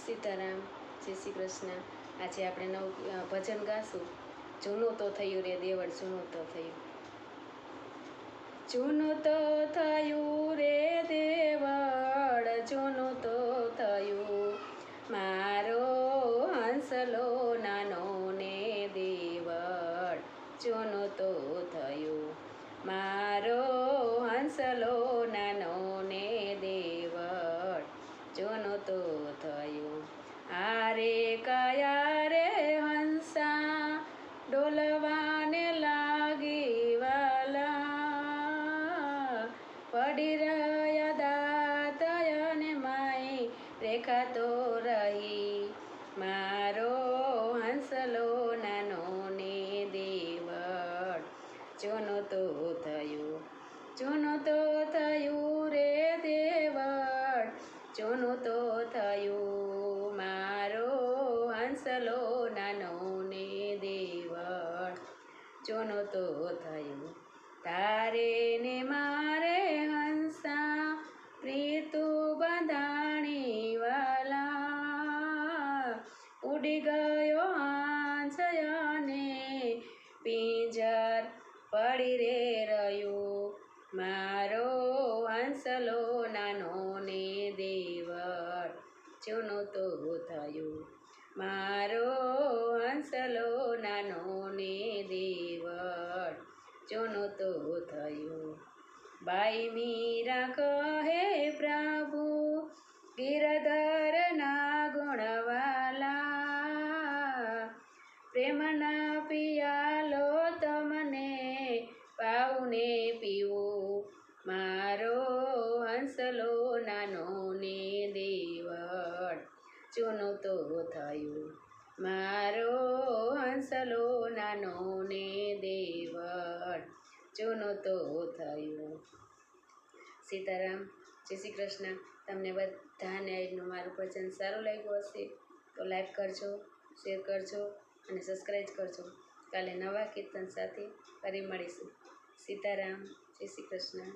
સીતારામ, જય શ્રી કૃષ્ણ. આજે આપણે નવું ભજન ગાશું. જૂનું તો થયું રે દેવળ, જૂનું તો થયું. જૂનું તો થયું રે દેવળ, જૂનું તો થયું. મારો હંસલો નાનો ને દેવળ, જૂનું તો થયું. મારો હંસલો નાનો ને દેવળ, જૂનું તો થયું. આરે કયા રે હંસા ડોલવાને લાગી વાલા, પડી રહ્યા દાંત અને માય રેખા તો રહી. મારો હંસલો નાનો ને દેવળ, જૂનું તો થયું. જૂનું તો થયું રે દેવળ, જૂનું તો થયું. મારો હંસલો નાનો ને દેવળ, જૂનું તો થયું. તારે ને મારે હંસા પ્રીતુ બંધાણી વાલા, ઉડી ગયો હાંસ અને પિંજર પડી રે રહ્યું. મારો હંસલો નાનો ને દેવળ, જૂનું તો થયું. મારો હંસલો નાનો ને દેવળ, જૂનું તો થયું. બાઈ મીરા કહે પ્રભુ ગિરધરના ગુણવાલા, પ્રેમના પિયાલો તમને પાઉં ને પીવું. મારો હંસલો નાનો ને દેવળ, જૂનું તો થયું. મારો હંસલો નાનો ને દેવળ, જૂનું તો થયું. સીતારામ, જય શ્રી કૃષ્ણ. તમને બધાને આજનું મારું ભજન સારું લાગ્યું હશે તો લાઈક કરજો, શેર કરજો અને સબસ્ક્રાઈબ કરજો. કાલે નવા કીર્તન સાથે ફરી મળીશું. સીતારામ, જય શ્રી કૃષ્ણ.